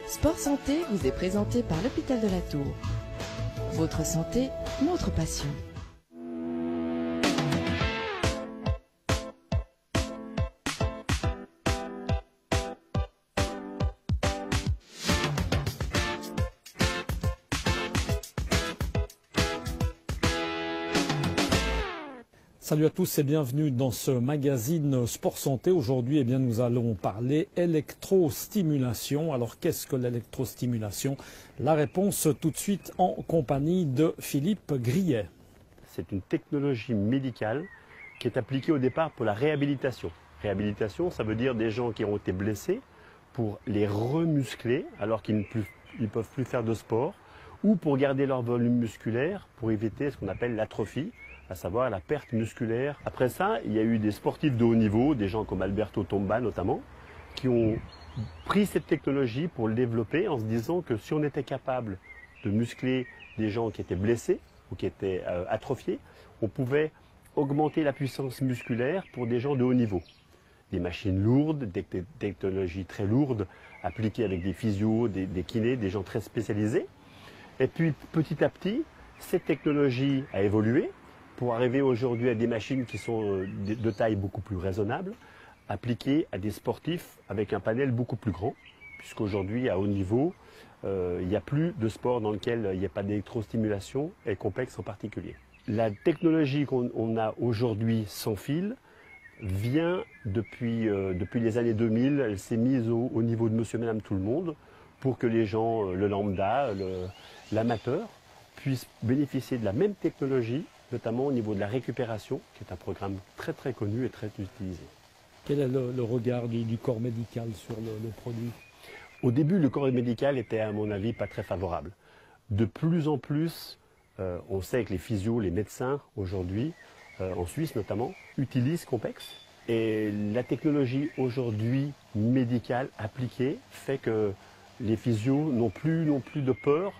Sport Santé vous est présenté par l'Hôpital de la Tour. Votre santé, notre passion. Salut à tous et bienvenue dans ce magazine Sport Santé. Aujourd'hui, nous allons parler électrostimulation. Alors, qu'est-ce que l'électrostimulation? La réponse tout de suite en compagnie de Philippe Grillet. C'est une technologie médicale qui est appliquée au départ pour la réhabilitation. Réhabilitation, ça veut dire des gens qui ont été blessés pour les remuscler alors qu'ils ne peuvent plus faire de sport ou pour garder leur volume musculaire pour éviter ce qu'on appelle l'atrophie, à savoir la perte musculaire. Après ça, il y a eu des sportifs de haut niveau, des gens comme Alberto Tomba notamment, qui ont pris cette technologie pour le développer en se disant que si on était capable de muscler des gens qui étaient blessés ou qui étaient atrophiés, on pouvait augmenter la puissance musculaire pour des gens de haut niveau. Des machines lourdes, des technologies très lourdes, appliquées avec des physios, des kinés, des gens très spécialisés. Et puis petit à petit, cette technologie a évolué pour arriver aujourd'hui à des machines qui sont de taille beaucoup plus raisonnable, appliquées à des sportifs avec un panel beaucoup plus grand, puisqu'aujourd'hui, à haut niveau, il n'y a plus de sport dans lequel il n'y a pas d'électrostimulation et complexe en particulier. La technologie qu'on a aujourd'hui sans fil vient depuis les années 2000, elle s'est mise au niveau de monsieur, madame, tout le monde, pour que les gens, le lambda, l'amateur, puissent bénéficier de la même technologie, notamment au niveau de la récupération, qui est un programme très très connu et très utilisé. Quel est le regard du corps médical sur le produit? Au début, le corps médical était, à mon avis, pas très favorable. De plus en plus, on sait que les physios, les médecins, aujourd'hui, en Suisse notamment, utilisent Compex. Et la technologie aujourd'hui médicale appliquée fait que les physios n'ont plus de peur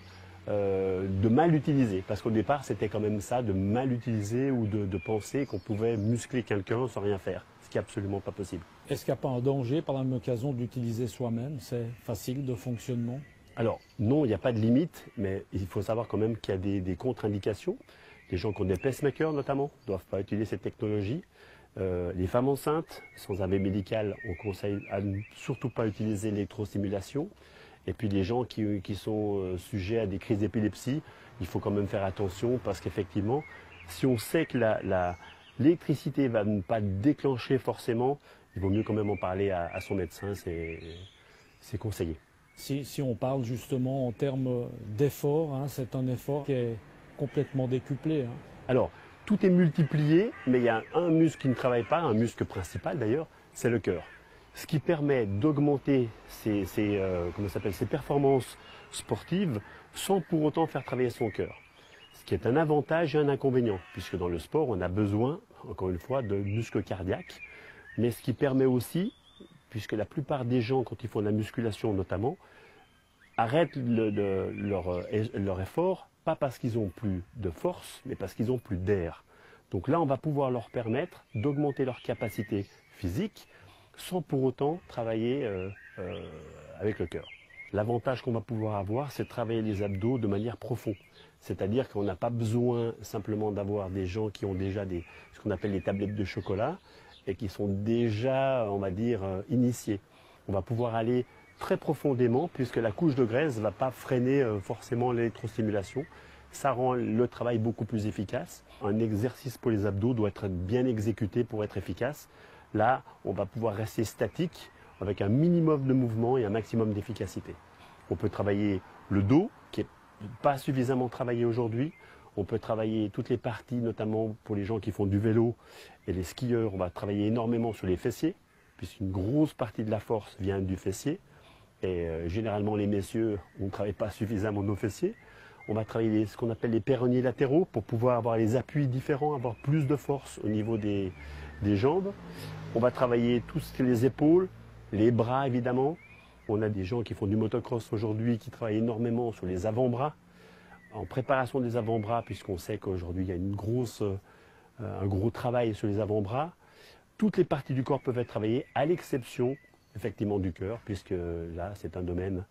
de mal utiliser, parce qu'au départ c'était quand même ça, de mal utiliser ou de penser qu'on pouvait muscler quelqu'un sans rien faire, ce qui n'est absolument pas possible. Est-ce qu'il n'y a pas un danger par la même occasion d'utiliser soi-même? C'est facile de fonctionnement? Alors non, il n'y a pas de limite, mais il faut savoir quand même qu'il y a des contre-indications. Les gens qui ont des pacemakers notamment ne doivent pas utiliser cette technologie. Les femmes enceintes, sans avis médical, on conseille à ne surtout pas utiliser l'électrostimulation. Et puis les gens qui sont sujets à des crises d'épilepsie, il faut quand même faire attention parce qu'effectivement, si on sait que l'électricité ne va pas déclencher forcément, il vaut mieux quand même en parler à son médecin, c'est conseillé. Si on parle justement en termes d'effort, c'est un effort qui est complètement décuplé. Alors, tout est multiplié, mais il y a un muscle qui ne travaille pas, un muscle principal d'ailleurs, c'est le cœur. Ce qui permet d'augmenter ses performances sportives sans pour autant faire travailler son cœur. Ce qui est un avantage et un inconvénient, puisque dans le sport, on a besoin, encore une fois, de muscles cardiaques, mais ce qui permet aussi, puisque la plupart des gens, quand ils font de la musculation notamment, arrêtent leur effort, pas parce qu'ils ont plus de force, mais parce qu'ils ont plus d'air. Donc là, on va pouvoir leur permettre d'augmenter leur capacité physique, sans pour autant travailler avec le cœur. L'avantage qu'on va pouvoir avoir, c'est de travailler les abdos de manière profonde. C'est-à-dire qu'on n'a pas besoin simplement d'avoir des gens qui ont déjà ce qu'on appelle les tablettes de chocolat et qui sont déjà, on va dire, initiés. On va pouvoir aller très profondément puisque la couche de graisse ne va pas freiner forcément l'électrostimulation. Ça rend le travail beaucoup plus efficace. Un exercice pour les abdos doit être bien exécuté pour être efficace. Là, on va pouvoir rester statique avec un minimum de mouvement et un maximum d'efficacité. On peut travailler le dos, qui n'est pas suffisamment travaillé aujourd'hui. On peut travailler toutes les parties, notamment pour les gens qui font du vélo et les skieurs. On va travailler énormément sur les fessiers, puisqu'une grosse partie de la force vient du fessier. Et généralement, les messieurs, on ne travaille pas suffisamment nos fessiers. On va travailler ce qu'on appelle les péronées latéraux pour pouvoir avoir les appuis différents, avoir plus de force au niveau des jambes. On va travailler tous les épaules, les bras évidemment. On a des gens qui font du motocross aujourd'hui qui travaillent énormément sur les avant-bras. En préparation des avant-bras, puisqu'on sait qu'aujourd'hui il y a un gros travail sur les avant-bras. Toutes les parties du corps peuvent être travaillées, à l'exception effectivement du cœur, puisque là c'est un domaine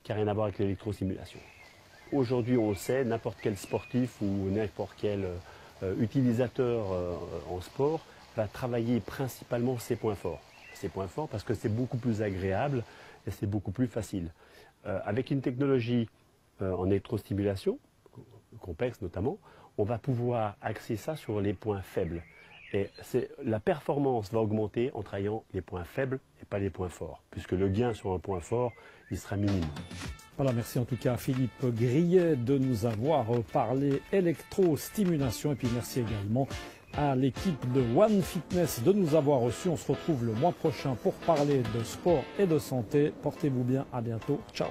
qui n'a rien à voir avec l'électrostimulation. Aujourd'hui, on le sait, n'importe quel sportif ou n'importe quel utilisateur en sport va travailler principalement ses points forts. Ses points forts parce que c'est beaucoup plus agréable et c'est beaucoup plus facile. Avec une technologie en électrostimulation, complexe notamment, on va pouvoir axer ça sur les points faibles. Et la performance va augmenter en travaillant les points faibles et pas les points forts, puisque le gain sur un point fort, il sera minime. Voilà, merci en tout cas à Philippe Grillet de nous avoir parlé électrostimulation et puis merci également à l'équipe de One Fitness de nous avoir reçus. On se retrouve le mois prochain pour parler de sport et de santé. Portez-vous bien, à bientôt, ciao.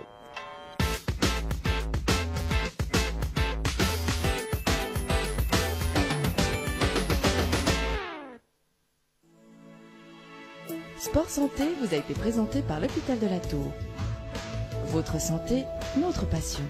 Sport Santé vous a été présenté par l'hôpital de la Tour. Votre santé, notre passion.